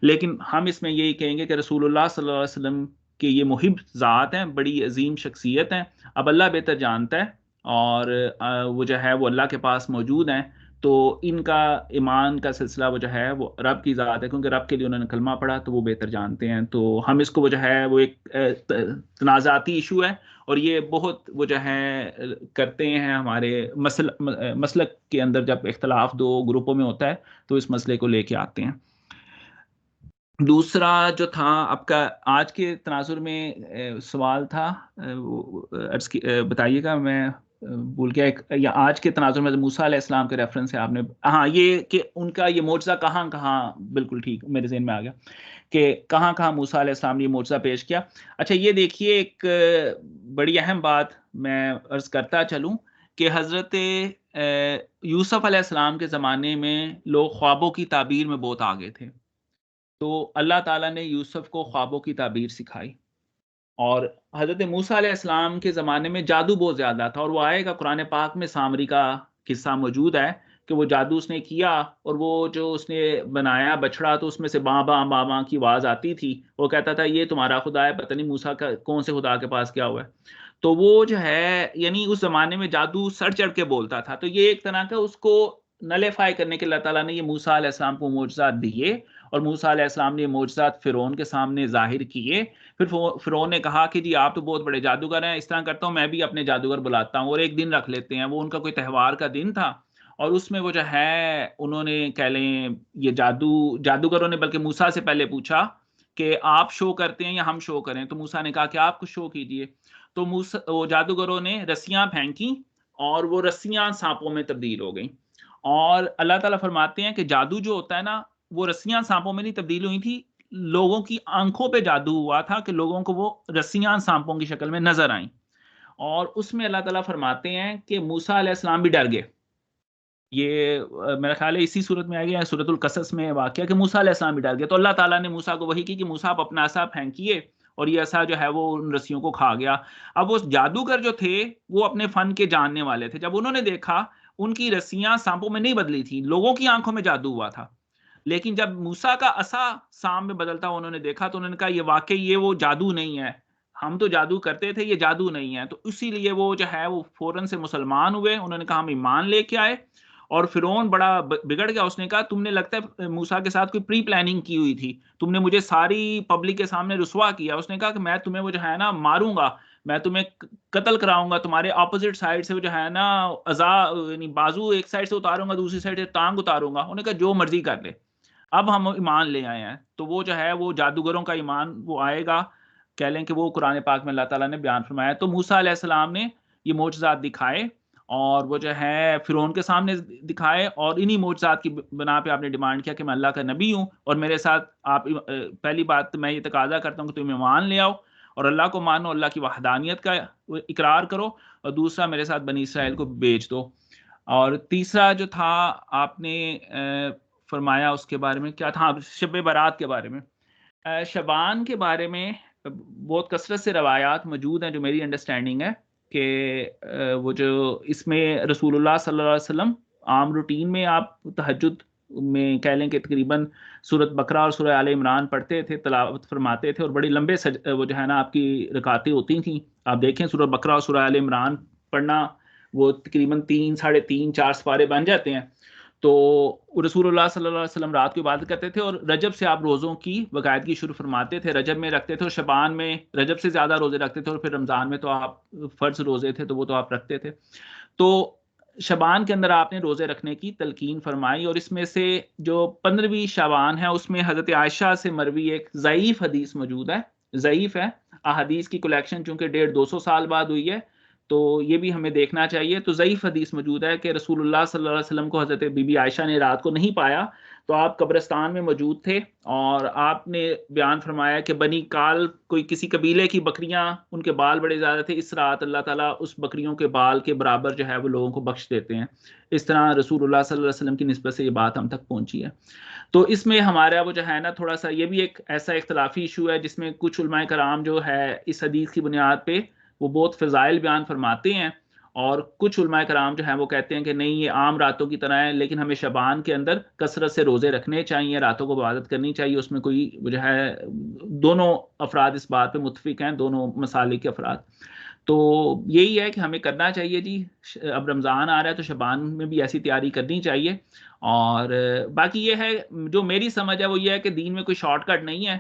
لیکن ہم اس میں یہی کہیں گے کہ رسول اللہ صلی اللہ علیہ وسلم کے یہ محب ذات ہیں، بڑی عظیم شخصیت ہیں. اب اللہ بہتر جانتا ہے، اور وہ جو ہے وہ اللہ کے پاس موجود ہیں. تو ان کا ایمان کا سلسلہ وہ جو ہے وہ رب کی ذات ہے، کیونکہ رب کے لیے انہوں نے کلمہ پڑھا تو وہ بہتر جانتے ہیں. تو ہم اس کو وہ جو ہے وہ ایک تنازعاتی ایشو ہے، اور یہ بہت وہ جو ہے کرتے ہیں ہمارے مسلک کے اندر. جب اختلاف دو گروپوں میں ہوتا ہے تو اس مسئلے کو لے کے آتے ہیں. دوسرا جو تھا آپ کا آج کے تناظر میں سوال تھا، بتائیے گا، میں بھول گیا. یا آج کے تناظر میں موسیٰ علیہ السلام کے ریفرنس سے آپ نے، ہاں یہ کہ ان کا یہ معجزہ کہاں کہاں، بالکل ٹھیک میرے ذہن میں آ گیا کہ کہاں کہاں موسیٰ علیہ السلام نے یہ معجزہ پیش کیا. اچھا یہ دیکھیے ایک بڑی اہم بات میں عرض کرتا چلوں کہ حضرت یوسف علیہ السلام کے زمانے میں لوگ خوابوں کی تعبیر میں بہت آگے تھے. تو اللہ تعالیٰ نے یوسف کو خوابوں کی تعبیر سکھائی. اور حضرت موسیٰ علیہ السلام کے زمانے میں جادو بہت زیادہ تھا، اور وہ آئے گا قرآن پاک میں سامری کا قصہ موجود ہے کہ وہ جادو اس نے کیا، اور وہ جو اس نے بنایا بچڑا تو اس میں سے باں باں باں باں کی آواز آتی تھی. وہ کہتا تھا یہ تمہارا خدا ہے، پتہ نہیں موسیٰ کا کون سے خدا کے پاس کیا ہوا ہے. تو وہ جو ہے یعنی اس زمانے میں جادو سر چڑھ کے بولتا تھا. تو یہ ایک طرح کا اس کو نلیفائی کرنے کے اللہ تعالیٰ نے یہ موسیٰ علیہ السلام کو معجزات دیے، اور موسیٰ علیہ السلام نے یہ معجزات فرعون کے سامنے ظاہر کیے. پھر فرعون نے کہا کہ جی آپ تو بہت بڑے جادوگر ہیں، اس طرح کرتا ہوں میں بھی اپنے جادوگر بلاتا ہوں اور ایک دن رکھ لیتے ہیں. وہ ان کا کوئی تہوار کا دن تھا، اور اس میں وہ جو ہے انہوں نے کہہ لیں یہ جادوگروں نے بلکہ موسیٰ سے پہلے پوچھا کہ آپ شو کرتے ہیں یا ہم شو کریں. تو موسیٰ نے کہا کہ آپ کچھ شو کیجئے. تو وہ جادوگروں نے رسیاں پھینکی اور وہ رسیاں سانپوں میں تبدیل ہو گئیں. اور اللہ تعالیٰ فرماتے ہیں کہ جادو جو ہوتا ہے نا، وہ رسیاں سانپوں میں نہیں تبدیل ہوئی تھی، لوگوں کی آنکھوں پہ جادو ہوا تھا کہ لوگوں کو وہ رسیاں سانپوں کی شکل میں نظر آئیں. اور اس میں اللہ تعالیٰ فرماتے ہیں کہ موسیٰ علیہ السلام بھی ڈر گئے. یہ میرا خیال ہے اسی صورت میں آ گیا سورۃ القصص میں واقعہ کہ موسیٰ علیہ السلام بھی ڈر گئے. تو اللہ تعالیٰ نے موسیٰ کو وحی کی کہ موسیٰ آپ اپنا عصا پھینکیے، اور یہ عصا جو ہے وہ ان رسیوں کو کھا گیا. اب وہ جادوگر جو تھے وہ اپنے فن کے جاننے والے تھے. جب انہوں نے دیکھا ان کی رسیاں سانپوں میں نہیں بدلی تھی، لوگوں کی آنکھوں میں جادو ہوا تھا. لیکن جب موسیٰ کا عصا سانپ میں بدلتا انہوں نے دیکھا تو انہوں نے کہا یہ واقعی یہ وہ جادو نہیں ہے، ہم تو جادو کرتے تھے، یہ جادو نہیں ہے. تو اسی لیے وہ جو ہے وہ فوراً سے مسلمان ہوئے. انہوں نے کہا ہم ایمان لے کے آئے. اور فرعون بڑا بگڑ گیا، اس نے کہا تم نے لگتا ہے موسیٰ کے ساتھ کوئی پری پلاننگ کی ہوئی تھی، تم نے مجھے ساری پبلک کے سامنے رسوا کیا. اس نے کہا کہ میں تمہیں وہ جو ہے نا ماروں گا، میں تمہیں قتل کراؤں گا، تمہارے اپوزٹ سائڈ سے وہ جو ہے نا یعنی بازو ایک سائڈ سے اتاروں گا، دوسری سائڈ سے ٹانگ اتاروں گا. انہوں نے کہا جو مرضی کر لے، اب ہم ایمان لے آئے ہیں. تو وہ جو ہے وہ جادوگروں کا ایمان وہ آئے گا، کہہ لیں کہ وہ قرآن پاک میں اللہ تعالیٰ نے بیان فرمایا. تو موسیٰ علیہ السلام نے یہ معجزات دکھائے اور وہ جو ہے فرعون کے سامنے دکھائے، اور انہی معجزات کی بنا پہ آپ نے ڈیمانڈ کیا کہ میں اللہ کا نبی ہوں اور میرے ساتھ آپ پہلی بات میں یہ تقاضا کرتا ہوں کہ تم ایمان لے آؤ اور اللہ کو مانو، اللہ کی وحدانیت کا اقرار کرو، اور دوسرا میرے ساتھ بنی اسرائیل کو بیچ دو. اور تیسرا جو تھا آپ نے فرمایا اس کے بارے میں کیا تھا، شب برات کے بارے میں. شبان کے بارے میں بہت کثرت سے روایات موجود ہیں جو میری انڈرسٹینڈنگ ہے کہ وہ جو اس میں رسول اللہ صلی اللہ علیہ وسلم عام روٹین میں آپ تہجد میں کہہ لیں کہ تقریباً سورۃ بقرہ اور سورہ آل عمران پڑھتے تھے، تلاوت فرماتے تھے، اور بڑی لمبے وہ جو ہے نا آپ کی رکعتیں ہوتی تھیں. آپ دیکھیں سورۃ بقرہ اور سورہ آل عمران پڑھنا وہ تقریباً 3 ساڑھے 3 4 سپارے بن جاتے ہیں. تو رسول اللہ صلی اللہ علیہ وسلم رات کو عبادت کرتے تھے، اور رجب سے آپ روزوں کی باقاعدگی شروع فرماتے تھے. رجب میں رکھتے تھے اور شبان میں رجب سے زیادہ روزے رکھتے تھے، اور پھر رمضان میں تو آپ فرض روزے تھے تو وہ تو آپ رکھتے تھے. تو شبان کے اندر آپ نے روزے رکھنے کی تلقین فرمائی، اور اس میں سے جو 15ویں شعبان ہے اس میں حضرت عائشہ سے مروی ایک ضعیف حدیث موجود ہے. ضعیف ہے، احادیث کی کلیکشن چونکہ 150-200 سال بعد ہوئی ہے تو یہ بھی ہمیں دیکھنا چاہیے. تو ضعیف حدیث موجود ہے کہ رسول اللہ صلی اللہ علیہ وسلم کو حضرت بی بی عائشہ نے رات کو نہیں پایا، تو آپ قبرستان میں موجود تھے، اور آپ نے بیان فرمایا کہ بنی کال کوئی کسی قبیلے کی بکریاں ان کے بال بڑے زیادہ تھے، اس رات اللہ تعالیٰ اس بکریوں کے بال کے برابر جو ہے وہ لوگوں کو بخش دیتے ہیں. اس طرح رسول اللہ صلی اللہ علیہ وسلم کی نسبت سے یہ بات ہم تک پہنچی ہے. تو اس میں ہمارا وہ جو ہے نا تھوڑا سا یہ بھی ایک ایسا اختلافی ایشو ہے جس میں کچھ علماء کرام جو ہے اس حدیث کی بنیاد پہ وہ بہت فضائل بیان فرماتے ہیں، اور کچھ علماء کرام جو ہیں وہ کہتے ہیں کہ نہیں یہ عام راتوں کی طرح ہے، لیکن ہمیں شبان کے اندر کثرت سے روزے رکھنے چاہیے، راتوں کو عبادت کرنی چاہیے. اس میں کوئی جو ہے دونوں افراد اس بات پہ متفق ہیں، دونوں مسالک کے افراد. تو یہی ہے کہ ہمیں کرنا چاہیے جی. اب رمضان آ رہا ہے تو شعبان میں بھی ایسی تیاری کرنی چاہیے. اور باقی یہ ہے جو میری سمجھ ہے وہ یہ ہے کہ دین میں کوئی شارٹ کٹ نہیں ہے.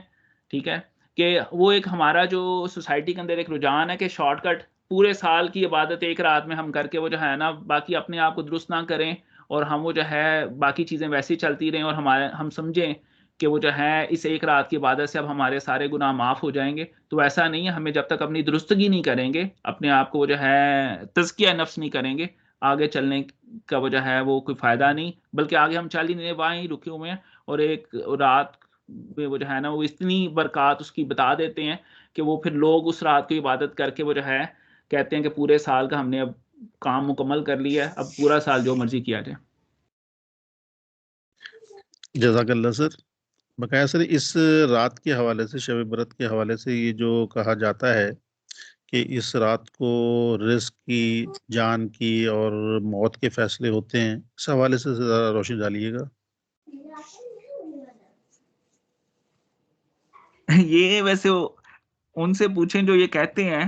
ٹھیک ہے کہ وہ ایک ہمارا جو سوسائٹی کے اندر ایک رجحان ہے کہ شارٹ کٹ پورے سال کی عبادت ایک رات میں ہم کر کے وہ جو ہے نا باقی اپنے آپ کو درست نہ کریں اور ہم وہ جو ہے باقی چیزیں ویسی چلتی رہیں اور ہم سمجھیں کہ وہ جو ہے اس ایک رات کی عبادت سے اب ہمارے سارے گناہ معاف ہو جائیں گے. تو ایسا نہیں ہے. ہمیں جب تک اپنی درستگی نہیں کریں گے, اپنے آپ کو وہ جو ہے تزکیہ نفس نہیں کریں گے, آگے چلنے کا وہ جو ہے وہ کوئی فائدہ نہیں, بلکہ آگے ہم چل ہی نہیں وہیں رکے ہوئے ہیں. اور ایک رات میں وہ جو ہے نا وہ اتنی برکات اس کی بتا دیتے ہیں کہ وہ پھر لوگ اس رات کو عبادت کر کے وہ جو ہے کہتے ہیں کہ پورے سال کا ہم نے اب کام مکمل کر لیا ہے, اب پورا سال جو مرضی کیا جائے. جزاک اللہ سر. بقایا سر اس رات کے حوالے سے, شب برات کے حوالے سے یہ جو کہا جاتا ہے کہ اس رات کو رزق کی, جان کی اور موت کے فیصلے ہوتے ہیں, اس حوالے سے ذرا روشنی ڈالیے گا. یہ ویسے ان سے پوچھیں جو یہ کہتے ہیں,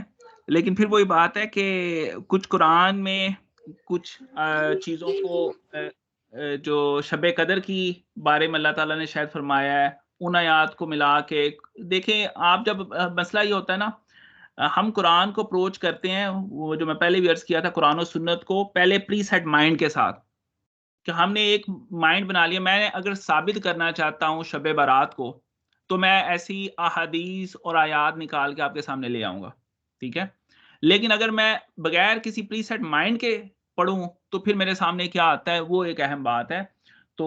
لیکن پھر وہی بات ہے کہ کچھ قرآن میں کچھ چیزوں کو جو شب قدر کی بارے میں اللہ تعالیٰ نے شاید فرمایا ہے, ان آیات کو ملا کے دیکھیں آپ. جب مسئلہ یہ ہوتا ہے نا, ہم قرآن کو اپروچ کرتے ہیں, وہ جو میں پہلے بھی عرض کیا تھا, قرآن و سنت کو پہلے پری سیٹ مائنڈ کے ساتھ, کہ ہم نے ایک مائنڈ بنا لیا. میں اگر ثابت کرنا چاہتا ہوں شب برات کو, تو میں ایسی احادیث اور آیات نکال کے آپ کے سامنے لے آؤں گا. ٹھیک ہے, لیکن اگر میں بغیر کسی پری سیٹ مائنڈ کے پڑھوں تو پھر میرے سامنے کیا آتا ہے, وہ ایک اہم بات ہے. تو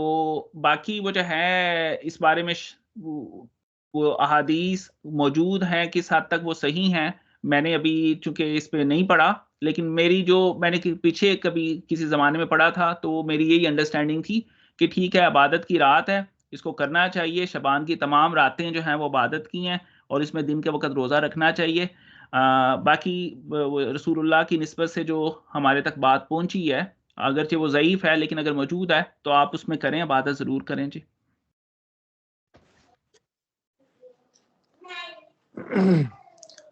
باقی وہ جو ہے اس بارے میں وہ احادیث موجود ہیں, کس حد تک وہ صحیح ہیں میں نے ابھی چونکہ اس پہ نہیں پڑھا, لیکن میری جو میں نے پیچھے کبھی کسی زمانے میں پڑھا تھا تو میری یہی انڈرسٹینڈنگ تھی کہ ٹھیک ہے عبادت کی رات ہے, اس کو کرنا چاہیے. شبان کی تمام راتیں جو ہیں وہ عبادت کی ہیں, اور اس میں دن کے وقت روزہ رکھنا چاہیے. باقی رسول اللہ کی نسبت سے جو ہمارے تک بات پہنچی ہے, اگرچہ وہ ضعیف ہے لیکن اگر موجود ہے تو آپ اس میں کریں, عبادت ضرور کریں. جی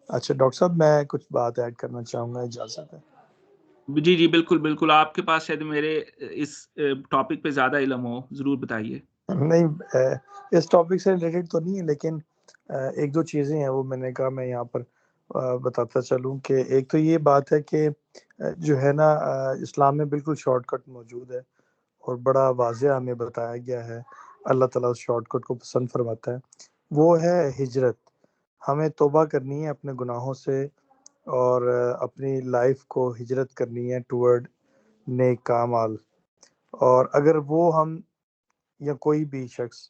اچھا ڈاکٹر صاحب, میں کچھ بات ایڈ کرنا چاہوں گا, اجازت ہے؟ جی جی بالکل بالکل, آپ کے پاس شاید میرے اس ٹاپک پہ زیادہ علم ہو, ضرور بتائیے. نہیں, اس ٹاپک سے ریلیٹڈ تو نہیں ہے, لیکن ایک دو چیزیں ہیں وہ میں نے کہا میں یہاں پر بتاتا چلوں. کہ ایک تو یہ بات ہے کہ جو ہے نا اسلام میں بالکل شارٹ کٹ موجود ہے, اور بڑا واضح ہمیں بتایا گیا ہے. اللہ تعالیٰ اس شارٹ کٹ کو پسند فرماتا ہے, وہ ہے ہجرت. ہمیں توبہ کرنی ہے اپنے گناہوں سے, اور اپنی لائف کو ہجرت کرنی ہے ٹورڈ نیک اعمال. اور اگر وہ ہم یا کوئی بھی شخص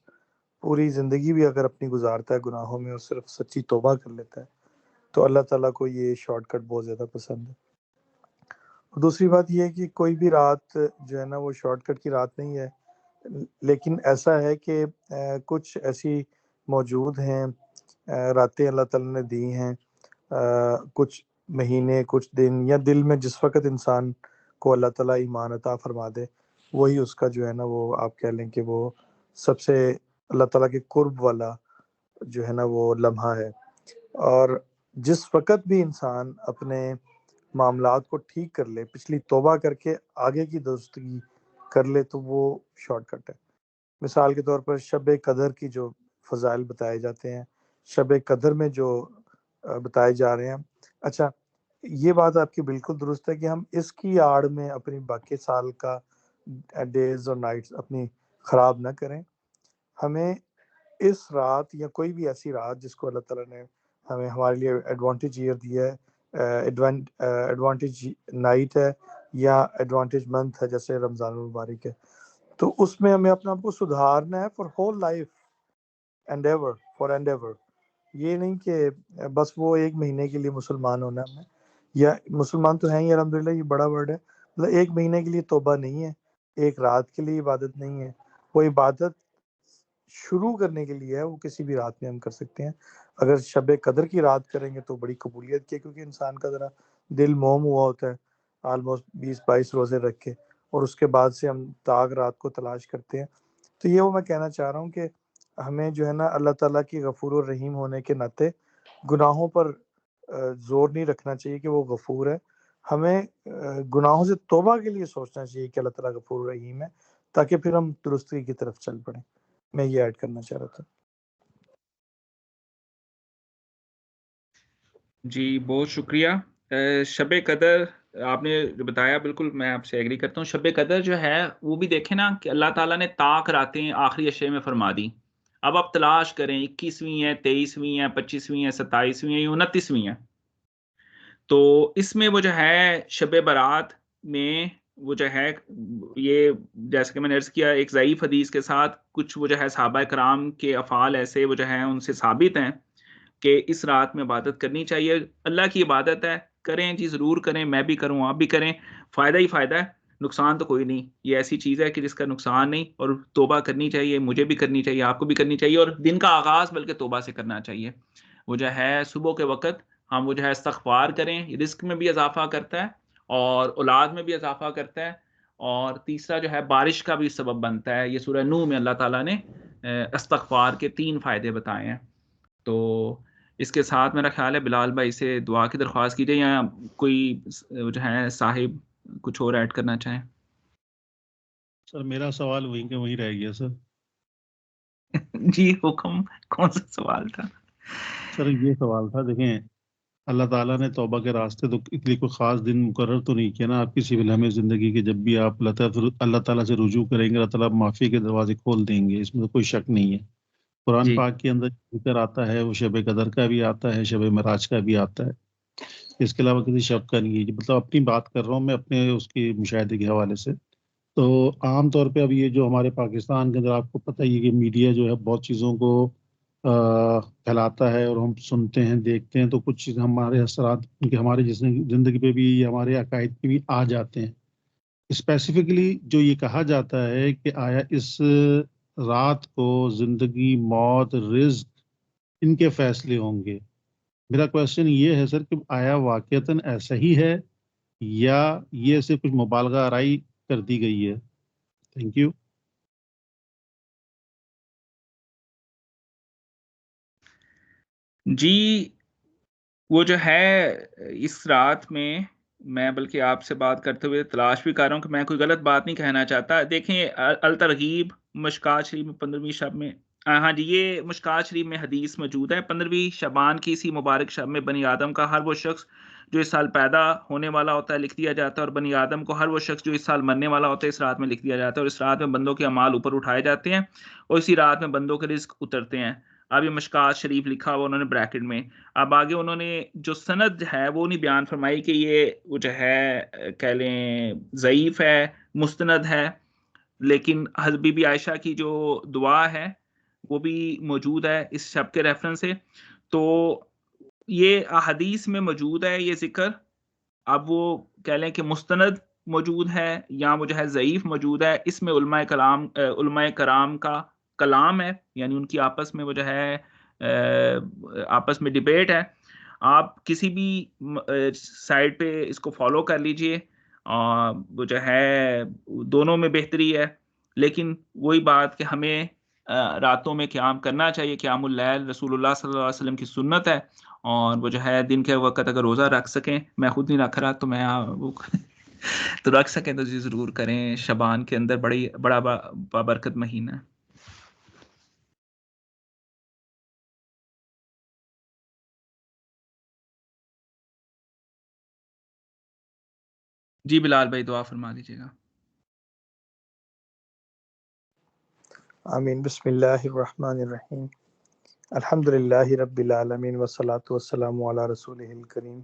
پوری زندگی بھی اگر اپنی گزارتا ہے گناہوں میں اور صرف سچی توبہ کر لیتا ہے, تو اللہ تعالیٰ کو یہ شارٹ کٹ بہت زیادہ پسند ہے. اور دوسری بات یہ ہے کہ کوئی بھی رات جو ہے نا وہ شارٹ کٹ کی رات نہیں ہے, لیکن ایسا ہے کہ کچھ ایسی موجود ہیں راتیں اللہ تعالیٰ نے دی ہیں, کچھ مہینے, کچھ دن, یا دل میں جس وقت انسان کو اللہ تعالیٰ ایمان عطا فرما دے, وہی اس کا جو ہے نا وہ آپ کہہ لیں کہ وہ سب سے اللہ تعالیٰ کے قرب والا جو ہے نا وہ لمحہ ہے. اور جس وقت بھی انسان اپنے معاملات کو ٹھیک کر لے, پچھلی توبہ کر کے آگے کی درستگی کر لے, تو وہ شارٹ کٹ ہے. مثال کے طور پر شب قدر کی جو فضائل بتائے جاتے ہیں, شب قدر میں جو بتائے جا رہے ہیں, اچھا یہ بات آپ کی بالکل درست ہے کہ ہم اس کی آڑ میں اپنی باقی سال کا ڈیز اور نائٹس اپنی خراب نہ کریں. ہمیں اس رات یا کوئی بھی ایسی رات جس کو اللہ تعالیٰ نے ہمیں ہمارے لیے ایڈوانٹیج ایئر دیا ہے, ایڈوانٹیج نائٹ ہے یا ایڈوانٹیج منتھ ہے جیسے رمضان المبارک ہے, تو اس میں ہمیں اپنے آپ کو سدھارنا ہے for whole life, endeavour for endeavour. یہ نہیں کہ بس وہ ایک مہینے کے لیے مسلمان ہونا ہے ہمیں, یا مسلمان تو ہیں ہی الحمدللہ, یہ بڑا ورڈ ہے, مطلب ایک مہینے کے لیے توبہ نہیں ہے, ایک رات کے لیے عبادت نہیں ہے. وہ عبادت شروع کرنے کے لیے ہے, وہ کسی بھی رات میں ہم کر سکتے ہیں. اگر شب قدر کی رات کریں گے تو بڑی قبولیت کی, کیونکہ انسان کا ذرا دل موم ہوا ہوتا ہے آلموسٹ 20-22 روزے رکھ کے, اور اس کے بعد سے ہم تاغ رات کو تلاش کرتے ہیں. تو یہ وہ میں کہنا چاہ رہا ہوں کہ ہمیں جو ہے نا اللہ تعالیٰ کی غفور الرحیم ہونے کے ناطے گناہوں پر زور نہیں رکھنا چاہیے کہ وہ غفور ہے. ہمیں گناہوں سے توبہ کے لیے سوچنا چاہیے کہ اللہ تعالیٰ غفور رحیم ہے، تاکہ پھر ہم درستی کی طرف چل پڑیں. میں یہ ایڈ کرنا چاہ رہا تھا. جی بہت شکریہ. شب قدر آپ نے جو بتایا بالکل میں آپ سے ایگری کرتا ہوں. شب قدر جو ہے وہ بھی دیکھیں نا کہ اللہ تعالیٰ نے طاق راتیں آخری عشرے میں فرما دی. اب آپ تلاش کریں 21ویں ہیں، 23ویں ہیں، 25ویں ہیں، 27ویں ہیں، 29ویں ہیں. تو اس میں وہ جو ہے شب برات میں وہ جو ہے یہ جیسے کہ میں نے عرض کیا ایک ضعیف حدیث کے ساتھ کچھ وہ جو ہے صحابہ کرام کے افعال ایسے وہ جو ہیں ان سے ثابت ہیں کہ اس رات میں عبادت کرنی چاہیے. اللہ کی عبادت ہے، کریں جی ضرور کریں، میں بھی کروں آپ بھی کریں، فائدہ ہی فائدہ ہے، نقصان تو کوئی نہیں. یہ ایسی چیز ہے کہ جس کا نقصان نہیں، اور توبہ کرنی چاہیے، مجھے بھی کرنی چاہیے، آپ کو بھی کرنی چاہیے. اور دن کا آغاز بلکہ توبہ سے کرنا چاہیے. وہ جو ہے صبح کے وقت ہم وہ جو ہے استغفار کریں، رزق میں بھی اضافہ کرتا ہے اور اولاد میں بھی اضافہ کرتا ہے. اور تیسرا جو ہے بارش کا بھی سبب بنتا ہے. یہ سورہ نوح میں اللہ تعالیٰ نے استغفار کے 3 فائدے بتائے ہیں. تو اس کے ساتھ میرا خیال ہے بلال بھائی سے دعا کی درخواست کیجیے، یا کوئی جو ہے صاحب کچھ اور ایڈ کرنا چاہیں. سر میرا سوال وہیں کے وہیں رہ گیا سر. جی حکم، کون سا سوال تھا؟ سر یہ سوال تھا، دیکھیں اللہ تعالیٰ نے توبہ کے راستے تو اس لیے کوئی خاص دن مقرر تو نہیں کیا نا آپ کسی بھی لمحے زندگی کے. جب بھی آپ اللہ تعالیٰ سے رجوع کریں گے اللہ تعالیٰ معافی کے دروازے کھول دیں گے، اس میں تو کوئی شک نہیں ہے. قرآن جی پاک کے اندر ذکر آتا ہے، وہ شب قدر کا بھی آتا ہے، شب معراج کا بھی آتا ہے. اس کے علاوہ کسی شب کا نہیں ہے. مطلب اپنی بات کر رہا ہوں میں اپنے اس کی مشاہدے کے حوالے سے. تو عام طور پہ اب یہ جو ہمارے پاکستان کے اندر آپ کو پتہ ہی ہے کہ میڈیا جو ہے بہت چیزوں کو پھیلاتا ہے اور ہم سنتے ہیں دیکھتے ہیں، تو کچھ چیزیں ہمارے اثرات ہمارے زندگی پہ بھی، ہمارے عقائد پہ بھی آ جاتے ہیں. اسپیسیفکلی جو یہ کہا جاتا ہے کہ آیا اس رات کو زندگی، موت، رزق ان کے فیصلے ہوں گے. میرا کویشچن یہ ہے سر کہ آیا واقعتاً ایسا ہی ہے یا یہ صرف کچھ مبالغہ آرائی کر دی گئی ہے؟ Thank you. جی وہ جو ہے اس رات میں بلکہ آپ سے بات کرتے ہوئے تلاش بھی کر رہا ہوں کہ میں کوئی غلط بات نہیں کہنا چاہتا. دیکھیں الترغیب مشکات شریف میں 15ویں شب میں، ہاں جی یہ مشکات شریف میں حدیث موجود ہے. 15ویں شبان کی اسی مبارک شب میں بنی آدم کا ہر وہ شخص جو اس سال پیدا ہونے والا ہوتا ہے لکھ دیا جاتا ہے، اور بنی آدم کو ہر وہ شخص جو اس سال مرنے والا ہوتا ہے اس رات میں لکھ دیا جاتا ہے. اور اس رات میں بندوں کے اعمال اوپر اٹھائے جاتے ہیں اور اسی رات میں بندوں کے رزق اترتے ہیں. اب یہ مشکات شریف لکھا ہوا انہوں نے بریکٹ میں. اب آگے انہوں نے جو سند ہے وہ نہیں بیان فرمائی کہ یہ وہ جو ہے کہہ لیں ضعیف ہے، مستند ہے، لیکن بی بی عائشہ کی جو دعا ہے وہ بھی موجود ہے اس شب کے ریفرنس سے. تو یہ احادیث میں موجود ہے یہ ذکر. اب وہ کہہ لیں کہ مستند موجود ہے یا وہ جو ہے ضعیف موجود ہے، اس میں علماء کرام کا کلام ہے، یعنی ان کی آپس میں وہ جو ہے آپس میں ڈیبیٹ ہے. آپ کسی بھی سائٹ پہ اس کو فالو کر لیجئے، وہ جو ہے دونوں میں بہتری ہے. لیکن وہی بات کہ ہمیں راتوں میں قیام کرنا چاہیے. قیام اللیل رسول اللہ صلی اللہ علیہ وسلم کی سنت ہے، اور وہ جو ہے دن کے وقت اگر روزہ رکھ سکیں، میں خود نہیں رکھ رہا تو میں تو رکھ سکیں تو جی ضرور کریں. شبان کے اندر بڑا بابرکت مہینہ ہے. جی بلال بھائی دعا فرما دیجیے گا. آمین. بسم اللہ الرحمن الرحیم. الحمدللہ رب العالمین والصلاة والسلام علی رسولہ الکریم.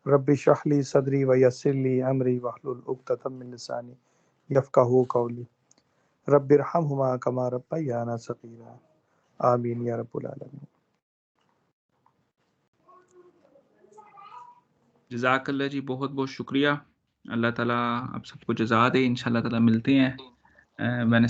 رب اشرح لی صدری ویسر لی امری واحلل عقدۃ من لسانی یفقہوا قولی. رب ارحمہما کما ربیانا صغیرا. آمین یا رب العالمین. جزاک اللہ جی، بہت بہت شکریہ. اللہ تعالیٰ آپ سب کو جزا دے. انشاءاللہ تعالیٰ ملتے ہیں. میں نے